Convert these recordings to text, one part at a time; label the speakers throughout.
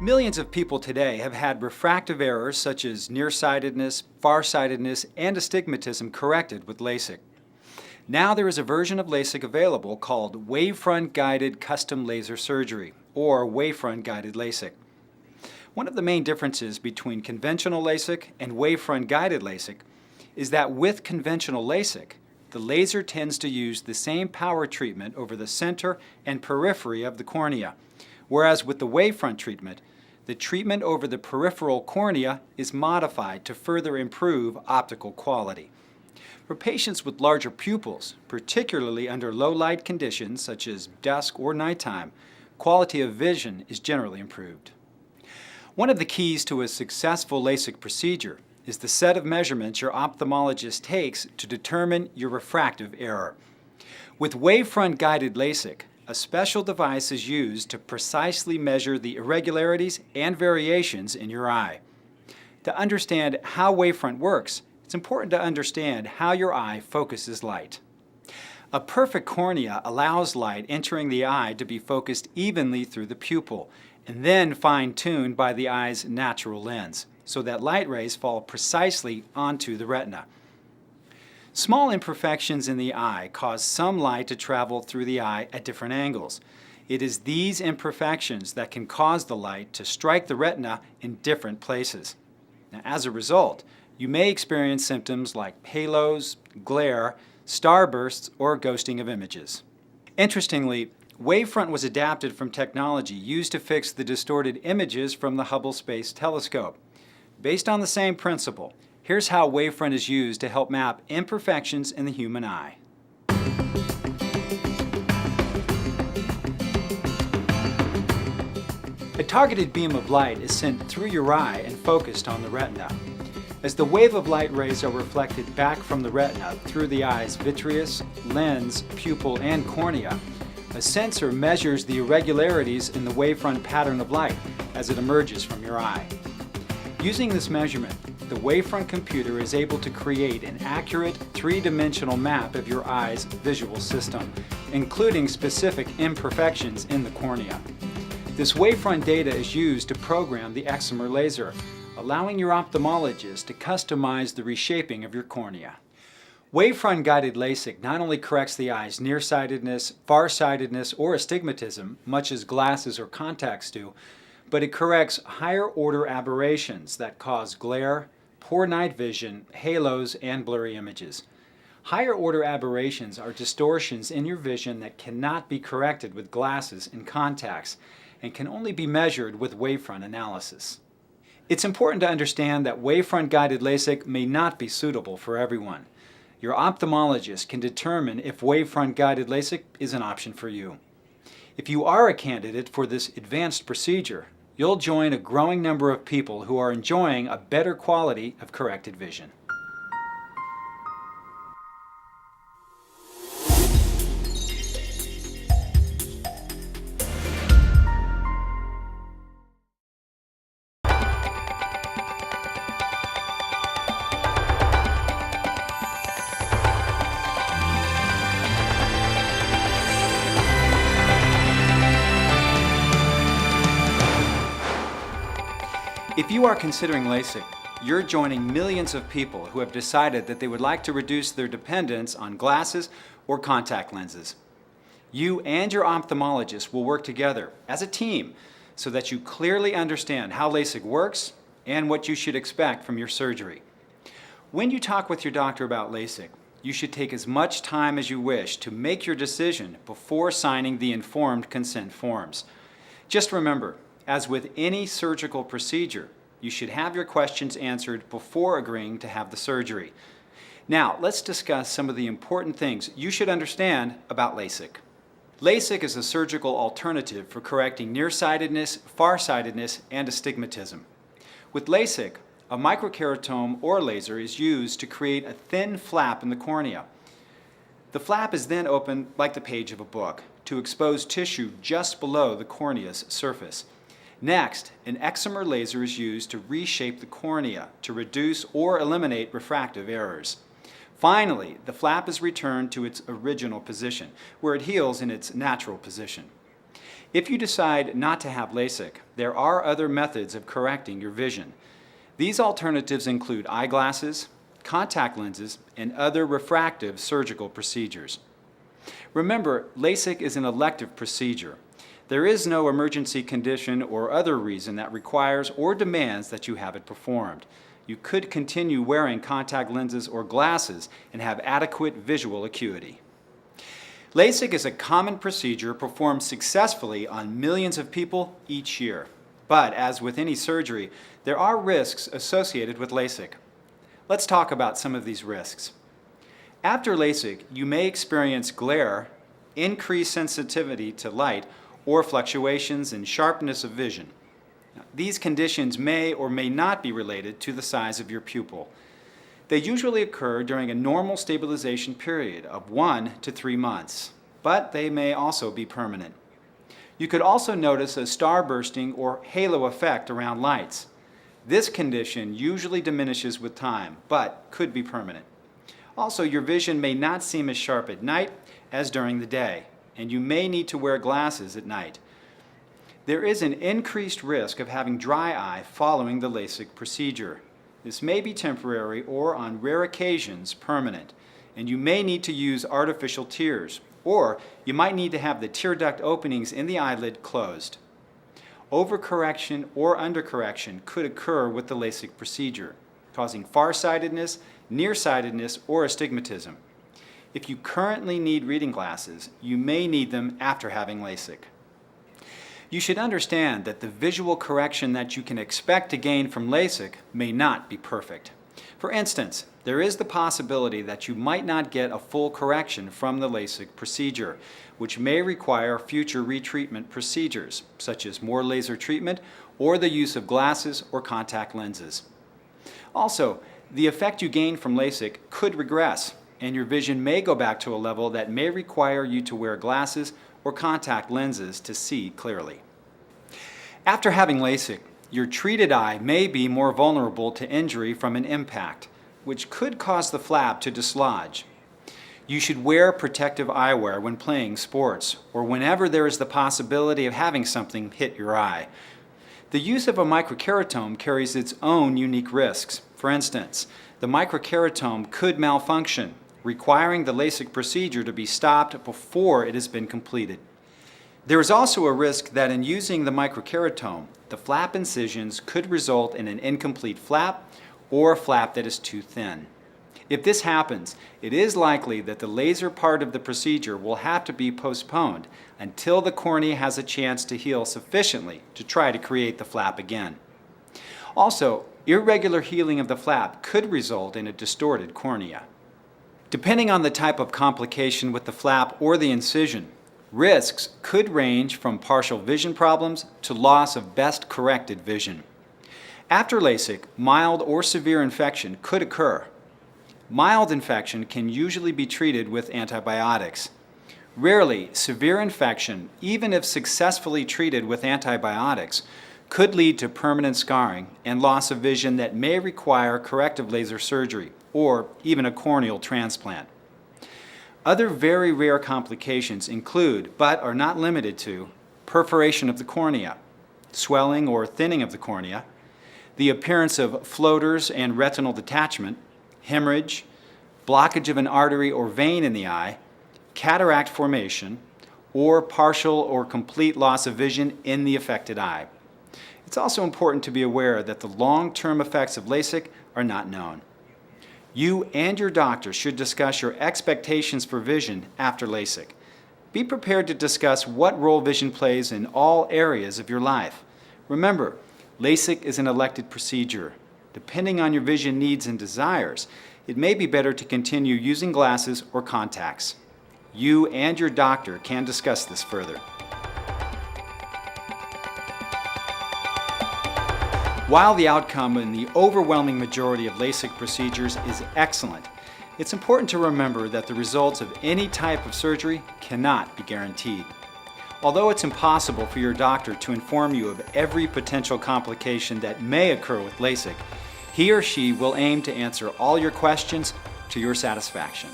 Speaker 1: Millions of people today have had refractive errors such as nearsightedness, farsightedness, and astigmatism corrected with Lasik. Now there is a version of Lasik available called Wavefront Guided Custom Laser Surgery, or Wavefront Guided Lasik. One of the main differences between conventional Lasik and Wavefront Guided Lasik is that with conventional Lasik, the laser tends to use the same power treatment over the center and periphery of the cornea, whereas with the Wavefront treatment, the treatment over the peripheral cornea is modified to further improve optical quality. For patients with larger pupils, particularly under low light conditions such as dusk or nighttime, quality of vision is generally improved. One of the keys to a successful Lasik procedure is the set of measurements your ophthalmologist takes to determine your refractive error. With Wavefront Guided Lasik, a special device is used to precisely measure the irregularities and variations in your eye. To understand how Wavefront works, it's important to understand how your eye focuses light. A perfect cornea allows light entering the eye to be focused evenly through the pupil and then fine-tuned by the eye's natural lens, so that light rays fall precisely onto the retina. Small imperfections in the eye cause some light to travel through the eye at different angles. It is these imperfections that can cause the light to strike the retina in different places. Now, as a result, you may experience symptoms like halos, glare, starbursts, or ghosting of images. Interestingly, Wavefront was adapted from technology used to fix the distorted images from the Hubble Space Telescope. Based on the same principle, here's how Wavefront is used to help map imperfections in the human eye. A targeted beam of light is sent through your eye and focused on the retina. As the wave of light rays are reflected back from the retina through the eye's vitreous, lens, pupil, and cornea, a sensor measures the irregularities in the wavefront pattern of light as it emerges from your eye. Using this measurement, the Wavefront computer is able to create an accurate three-dimensional map of your eye's visual system, including specific imperfections in the cornea. This Wavefront data is used to program the excimer laser, allowing your ophthalmologist to customize the reshaping of your cornea. Wavefront Guided Lasik not only corrects the eye's nearsightedness, farsightedness, or astigmatism, much as glasses or contacts do, but it corrects higher-order aberrations that cause glare, poor night vision, halos, and blurry images. Higher-order aberrations are distortions in your vision that cannot be corrected with glasses and contacts and can only be measured with Wavefront analysis. It's important to understand that Wavefront Guided Lasik may not be suitable for everyone. Your ophthalmologist can determine if Wavefront Guided Lasik is an option for you. If you are a candidate for this advanced procedure, you'll join a growing number of people who are enjoying a better quality of corrected vision. If you are considering Lasik, you're joining millions of people who have decided that they would like to reduce their dependence on glasses or contact lenses. You and your ophthalmologist will work together as a team so that you clearly understand how Lasik works and what you should expect from your surgery. When you talk with your doctor about Lasik, you should take as much time as you wish to make your decision before signing the informed consent forms. Just remember, as with any surgical procedure, you should have your questions answered before agreeing to have the surgery. Now, let's discuss some of the important things you should understand about Lasik. Lasik is a surgical alternative for correcting nearsightedness, farsightedness, and astigmatism. With Lasik, a microkeratome or laser is used to create a thin flap in the cornea. The flap is then opened like the page of a book to expose tissue just below the cornea's surface. Next, an excimer laser is used to reshape the cornea to reduce or eliminate refractive errors. Finally, the flap is returned to its original position, where it heals in its natural position. If you decide not to have LASIK, there are other methods of correcting your vision. These alternatives include eyeglasses, contact lenses, and other refractive surgical procedures. Remember, LASIK is an elective procedure. There is no emergency condition or other reason that requires or demands that you have it performed. You could continue wearing contact lenses or glasses and have adequate visual acuity. LASIK is a common procedure performed successfully on millions of people each year. But as with any surgery, there are risks associated with LASIK. Let's talk about some of these risks. After LASIK, you may experience glare, increased sensitivity to light, or fluctuations in sharpness of vision. Now, these conditions may or may not be related to the size of your pupil. They usually occur during a normal stabilization period of 1 to 3 months, but they may also be permanent. You could also notice a starbursting or halo effect around lights. This condition usually diminishes with time, but could be permanent. Also, your vision may not seem as sharp at night as during the day, and you may need to wear glasses at night. There is an increased risk of having dry eye following the LASIK procedure. This may be temporary or, on rare occasions, permanent, and you may need to use artificial tears, or you might need to have the tear duct openings in the eyelid closed. Overcorrection or undercorrection could occur with the LASIK procedure, causing farsightedness, nearsightedness, or astigmatism. If you currently need reading glasses, you may need them after having LASIK. You should understand that the visual correction that you can expect to gain from LASIK may not be perfect. For instance, there is the possibility that you might not get a full correction from the LASIK procedure, which may require future retreatment procedures, such as more laser treatment or the use of glasses or contact lenses. Also, the effect you gain from LASIK could regress, and your vision may go back to a level that may require you to wear glasses or contact lenses to see clearly. After having LASIK, your treated eye may be more vulnerable to injury from an impact, which could cause the flap to dislodge. You should wear protective eyewear when playing sports or whenever there is the possibility of having something hit your eye. The use of a microkeratome carries its own unique risks. For instance, the microkeratome could malfunction, requiring the LASIK procedure to be stopped before it has been completed. There is also a risk that in using the microkeratome, the flap incisions could result in an incomplete flap or a flap that is too thin. If this happens, it is likely that the laser part of the procedure will have to be postponed until the cornea has a chance to heal sufficiently to try to create the flap again. Also, irregular healing of the flap could result in a distorted cornea. Depending on the type of complication with the flap or the incision, risks could range from partial vision problems to loss of best corrected vision. After LASIK, mild or severe infection could occur. Mild infection can usually be treated with antibiotics. Rarely, severe infection, even if successfully treated with antibiotics, could lead to permanent scarring and loss of vision that may require corrective laser surgery or even a corneal transplant. Other very rare complications include, but are not limited to, perforation of the cornea, swelling or thinning of the cornea, the appearance of floaters and retinal detachment, hemorrhage, blockage of an artery or vein in the eye, cataract formation, or partial or complete loss of vision in the affected eye. It's also important to be aware that the long-term effects of LASIK are not known. You and your doctor should discuss your expectations for vision after LASIK. Be prepared to discuss what role vision plays in all areas of your life. Remember, LASIK is an elected procedure. Depending on your vision needs and desires, it may be better to continue using glasses or contacts. You and your doctor can discuss this further. While the outcome in the overwhelming majority of LASIK procedures is excellent, it's important to remember that the results of any type of surgery cannot be guaranteed. Although it's impossible for your doctor to inform you of every potential complication that may occur with LASIK, he or she will aim to answer all your questions to your satisfaction.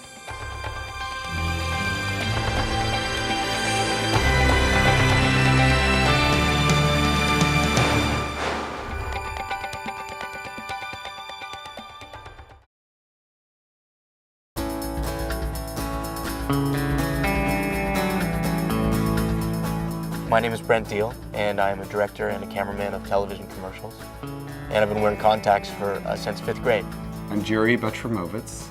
Speaker 2: My name is Brent Deal, and I am a director and a cameraman of television commercials. And I've been wearing contacts since 5th grade.
Speaker 3: I'm Jerry Betromovitz.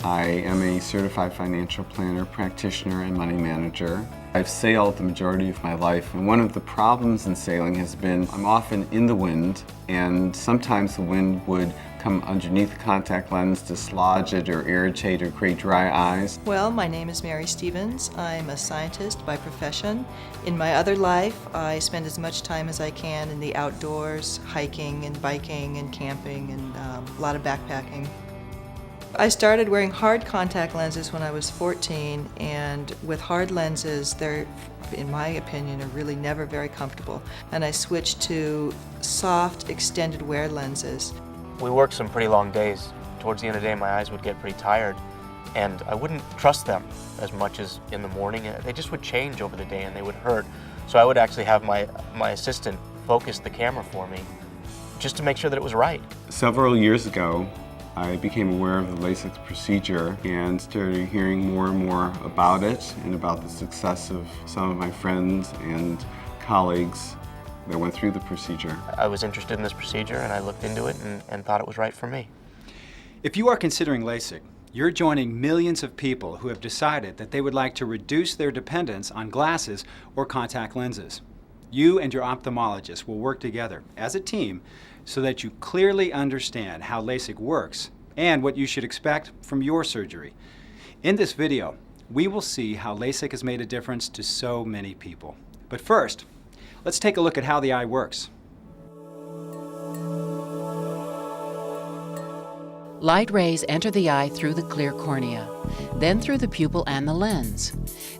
Speaker 3: I am a certified financial planner, practitioner, and money manager. I've sailed the majority of my life, and one of the problems in sailing has been I'm often in the wind, and sometimes the wind would come underneath the contact lens, dislodge it or irritate or create dry eyes.
Speaker 4: Well, my name is Mary Stevens. I'm a scientist by profession. In my other life, I spend as much time as I can in the outdoors, hiking and biking and camping and a lot of backpacking. I started wearing hard contact lenses when I was 14, and with hard lenses, they're, in my opinion, are really never very comfortable. And I switched to soft, extended wear lenses.
Speaker 2: We worked some pretty long days. Towards the end of the day, my eyes would get pretty tired, and I wouldn't trust them as much as in the morning. They just would change over the day, and they would hurt. So I would actually have my assistant focus the camera for me, just to make sure that it was right.
Speaker 3: Several years ago, I became aware of the Lasik procedure and started hearing more and more about it and about the success of some of my friends and colleagues that went through the procedure.
Speaker 2: I was interested in this procedure, and I looked into it and thought it was right for me.
Speaker 1: If you are considering LASIK, you're joining millions of people who have decided that they would like to reduce their dependence on glasses or contact lenses. You and your ophthalmologist will work together as a team so that you clearly understand how LASIK works and what you should expect from your surgery. In this video, we will see how LASIK has made a difference to so many people. But first, let's take a look at how the eye works.
Speaker 5: Light rays enter the eye through the clear cornea, then through the pupil and the lens.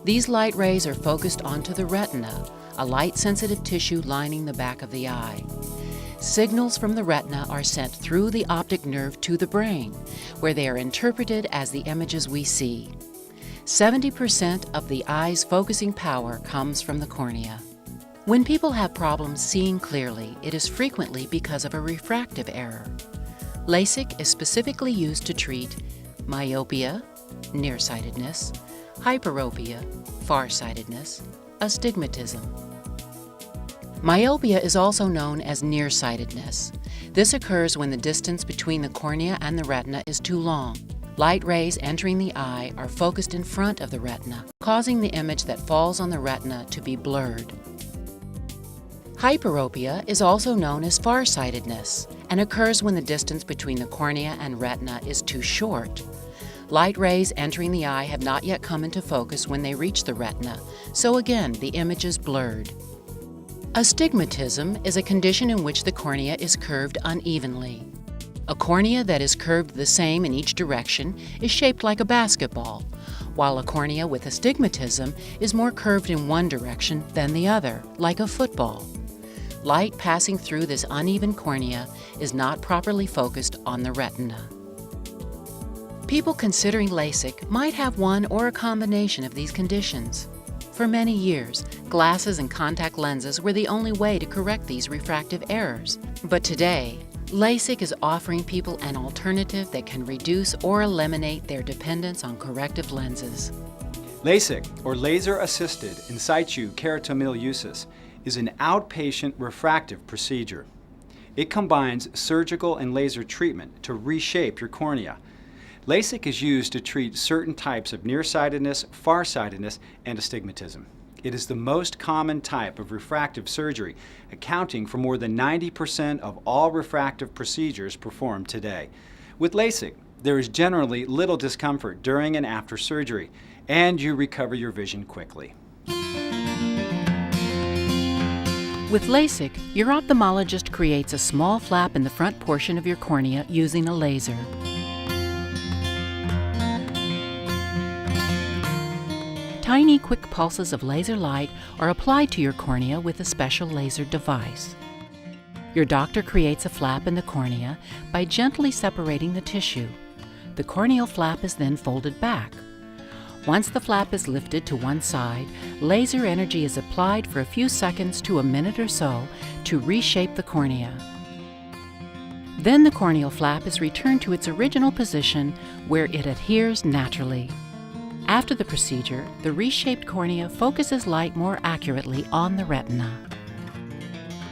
Speaker 5: These light rays are focused onto the retina, a light-sensitive tissue lining the back of the eye. Signals from the retina are sent through the optic nerve to the brain, where they are interpreted as the images we see. 70% of the eye's focusing power comes from the cornea. When people have problems seeing clearly, it is frequently because of a refractive error. LASIK is specifically used to treat myopia, nearsightedness, hyperopia, farsightedness, astigmatism. Myopia is also known as nearsightedness. This occurs when the distance between the cornea and the retina is too long. Light rays entering the eye are focused in front of the retina, causing the image that falls on the retina to be blurred. Hyperopia is also known as farsightedness and occurs when the distance between the cornea and retina is too short. Light rays entering the eye have not yet come into focus when they reach the retina, so again, the image is blurred. Astigmatism is a condition in which the cornea is curved unevenly. A cornea that is curved the same in each direction is shaped like a basketball, while a cornea with astigmatism is more curved in one direction than the other, like a football. Light passing through this uneven cornea is not properly focused on the retina. People considering LASIK might have one or a combination of these conditions. For many years, glasses and contact lenses were the only way to correct these refractive errors. But today, LASIK is offering people an alternative that can reduce or eliminate their dependence on corrective lenses.
Speaker 1: LASIK, or laser-assisted in situ keratomileusis, is an outpatient refractive procedure. It combines surgical and laser treatment to reshape your cornea. LASIK is used to treat certain types of nearsightedness, farsightedness, and astigmatism. It is the most common type of refractive surgery, accounting for more than 90% of all refractive procedures performed today. With LASIK, there is generally little discomfort during and after surgery, and you recover your vision quickly.
Speaker 5: With LASIK, your ophthalmologist creates a small flap in the front portion of your cornea using a laser. Tiny, quick pulses of laser light are applied to your cornea with a special laser device. Your doctor creates a flap in the cornea by gently separating the tissue. The corneal flap is then folded back. Once the flap is lifted to one side, laser energy is applied for a few seconds to a minute or so to reshape the cornea. Then the corneal flap is returned to its original position where it adheres naturally. After the procedure, the reshaped cornea focuses light more accurately on the retina.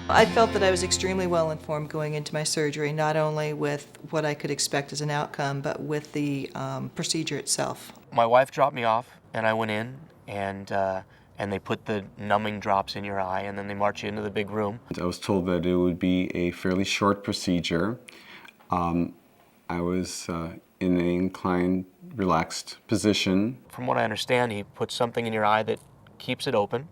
Speaker 4: I felt that I was extremely well informed going into my surgery, not only with what I could expect as an outcome, but with the procedure itself.
Speaker 2: My wife dropped me off, and I went in, and they put the numbing drops in your eye, and then they march you into the big room.
Speaker 3: I was told that it would be a fairly short procedure. I was in an inclined, relaxed position.
Speaker 2: From what I understand, he puts something in your eye that keeps it open,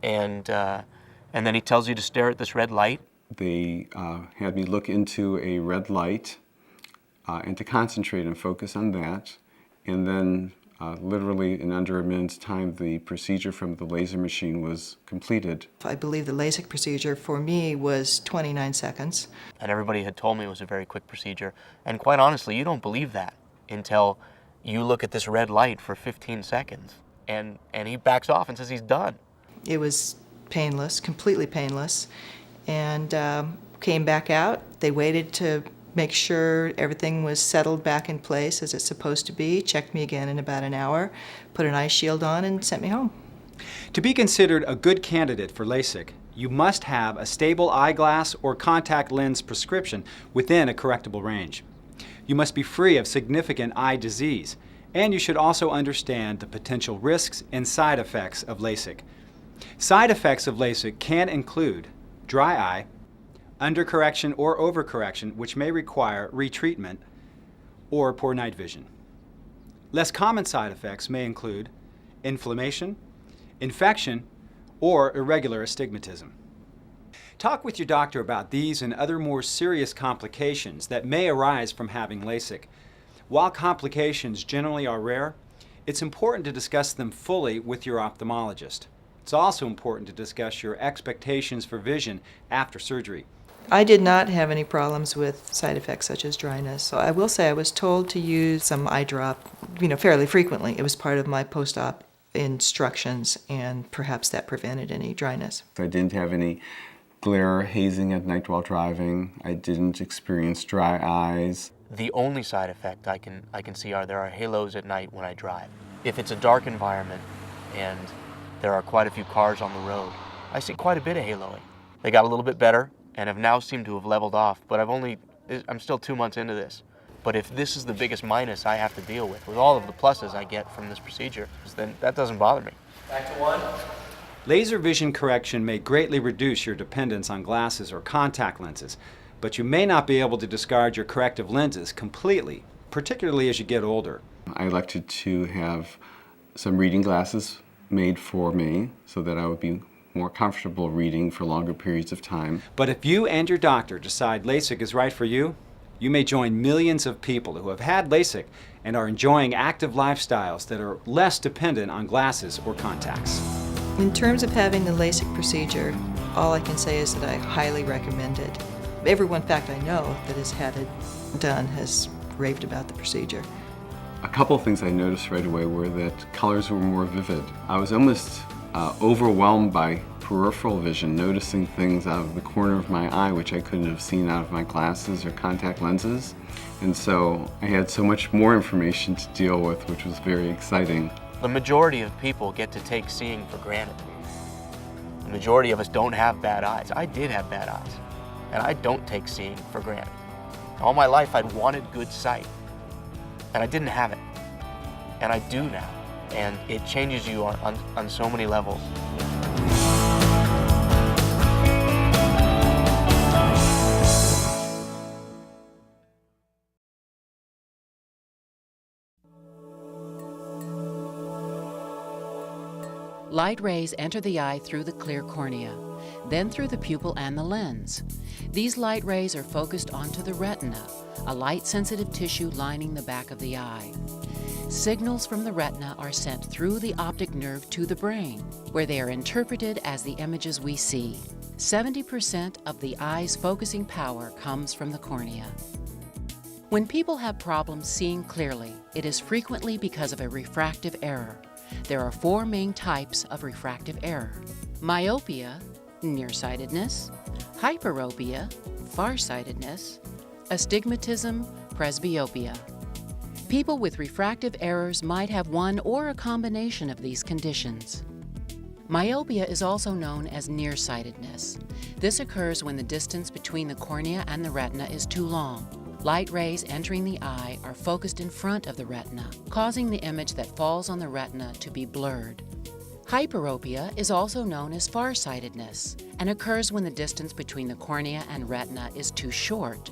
Speaker 2: and then he tells you to stare at this red light.
Speaker 3: They had me look into a red light and to concentrate and focus on that. And then literally in under a minute's time, the procedure from the laser machine was completed.
Speaker 4: I believe the LASIK procedure for me was 29 seconds.
Speaker 2: And everybody had told me it was a very quick procedure. And quite honestly, you don't believe that until you look at this red light for 15 seconds. And he backs off and says he's done.
Speaker 4: It was painless, completely painless, and came back out. They waited to make sure everything was settled back in place as it's supposed to be, checked me again in about an hour, put an eye shield on, and sent me home.
Speaker 1: To be considered a good candidate for LASIK, you must have a stable eyeglass or contact lens prescription within a correctable range. You must be free of significant eye disease, and you should also understand the potential risks and side effects of LASIK. Side effects of LASIK can include dry eye, undercorrection or overcorrection, which may require retreatment, or poor night vision. Less common side effects may include inflammation, infection, or irregular astigmatism. Talk with your doctor about these and other more serious complications that may arise from having LASIK. While complications generally are rare, it's important to discuss them fully with your ophthalmologist. It's also important to discuss your expectations for vision after surgery.
Speaker 4: I did not have any problems with side effects such as dryness. So I will say I was told to use some eye drop, fairly frequently. It was part of my post-op instructions, and perhaps that prevented any dryness.
Speaker 3: I didn't have any glare or hazing at night while driving. I didn't experience dry eyes.
Speaker 2: The only side effect I can see there are halos at night when I drive. If it's a dark environment and there are quite a few cars on the road, I see quite a bit of haloing. They got a little bit better and have now seemed to have leveled off, but I'm still 2 months into this. But if this is the biggest minus I have to deal with all of the pluses I get from this procedure, then that doesn't bother me.
Speaker 1: Back to one. Laser vision correction may greatly reduce your dependence on glasses or contact lenses, but you may not be able to discard your corrective lenses completely, particularly as you get older.
Speaker 3: I elected to have some reading glasses made for me so that I would be more comfortable reading for longer periods of time.
Speaker 1: But if you and your doctor decide LASIK is right for you, you may join millions of people who have had LASIK and are enjoying active lifestyles that are less dependent on glasses or contacts.
Speaker 4: In terms of having the LASIK procedure, all I can say is that I highly recommend it. Everyone, in fact, I know that has had it done has raved about the procedure.
Speaker 3: A couple of things I noticed right away were that colors were more vivid. I was almost overwhelmed by peripheral vision, noticing things out of the corner of my eye which I couldn't have seen out of my glasses or contact lenses. And so I had so much more information to deal with, which was very exciting.
Speaker 2: The majority of people get to take seeing for granted. The majority of us don't have bad eyes. I did have bad eyes, and I don't take seeing for granted. All my life I'd wanted good sight, and I didn't have it, and I do now. And it changes you on so many levels.
Speaker 5: Light rays enter the eye through the clear cornea, then through the pupil and the lens. These light rays are focused onto the retina, a light-sensitive tissue lining the back of the eye. Signals from the retina are sent through the optic nerve to the brain, where they are interpreted as the images we see. 70% of the eye's focusing power comes from the cornea. When people have problems seeing clearly, it is frequently because of a refractive error. There are 4 main types of refractive error: myopia, nearsightedness; hyperopia, farsightedness; astigmatism, presbyopia. People with refractive errors might have one or a combination of these conditions. Myopia is also known as nearsightedness. This occurs when the distance between the cornea and the retina is too long. Light rays entering the eye are focused in front of the retina, causing the image that falls on the retina to be blurred. Hyperopia is also known as farsightedness and occurs when the distance between the cornea and retina is too short.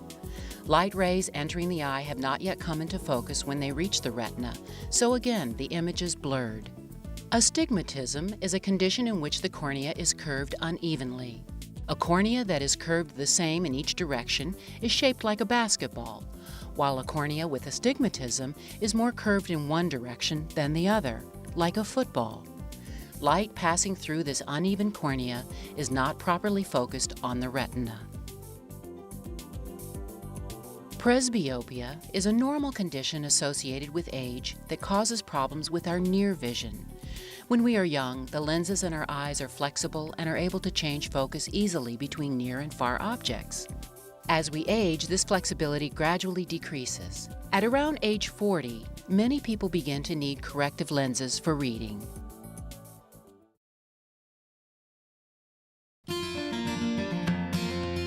Speaker 5: Light rays entering the eye have not yet come into focus when they reach the retina, so again, the image is blurred. Astigmatism is a condition in which the cornea is curved unevenly. A cornea that is curved the same in each direction is shaped like a basketball, while a cornea with astigmatism is more curved in one direction than the other, like a football. Light passing through this uneven cornea is not properly focused on the retina. Presbyopia is a normal condition associated with age that causes problems with our near vision. When we are young, the lenses in our eyes are flexible and are able to change focus easily between near and far objects. As we age, this flexibility gradually decreases. At around age 40, many people begin to need corrective lenses for reading.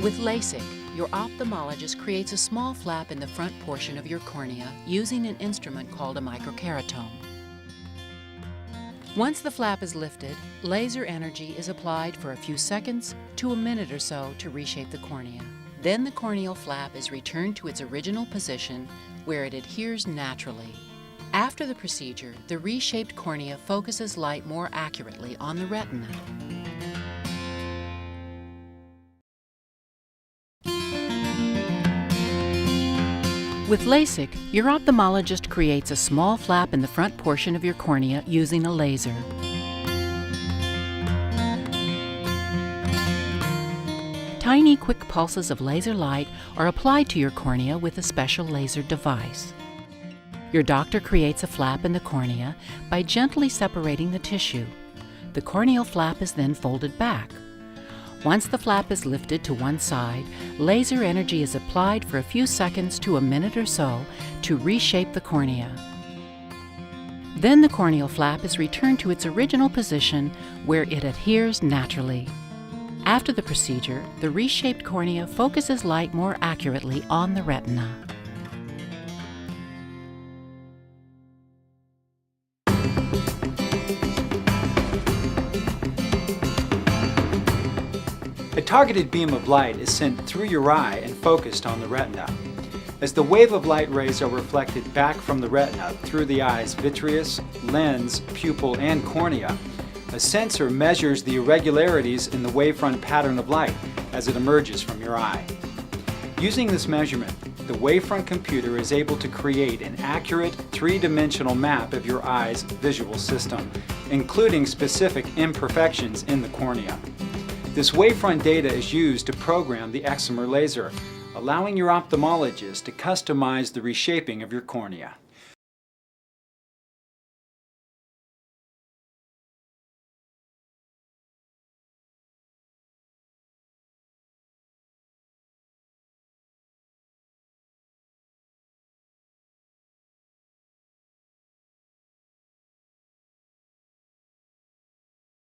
Speaker 5: With Lasik, your ophthalmologist creates a small flap in the front portion of your cornea using an instrument called a microkeratome. Once the flap is lifted, laser energy is applied for a few seconds to a minute or so to reshape the cornea. Then the corneal flap is returned to its original position where it adheres naturally. After the procedure, the reshaped cornea focuses light more accurately on the retina. With Lasik, your ophthalmologist creates a small flap in the front portion of your cornea using a laser. Tiny, quick pulses of laser light are applied to your cornea with a special laser device. Your doctor creates a flap in the cornea by gently separating the tissue. The corneal flap is then folded back. Once the flap is lifted to one side, laser energy is applied for a few seconds to a minute or so to reshape the cornea. Then the corneal flap is returned to its original position where it adheres naturally. After the procedure, the reshaped cornea focuses light more accurately on the retina.
Speaker 1: A targeted beam of light is sent through your eye and focused on the retina. As the wave of light rays are reflected back from the retina through the eye's vitreous, lens, pupil, and cornea, a sensor measures the irregularities in the wavefront pattern of light as it emerges from your eye. Using this measurement, the wavefront computer is able to create an accurate three-dimensional map of your eye's visual system, including specific imperfections in the cornea. This wavefront data is used to program the excimer laser, allowing your ophthalmologist to customize the reshaping of your cornea.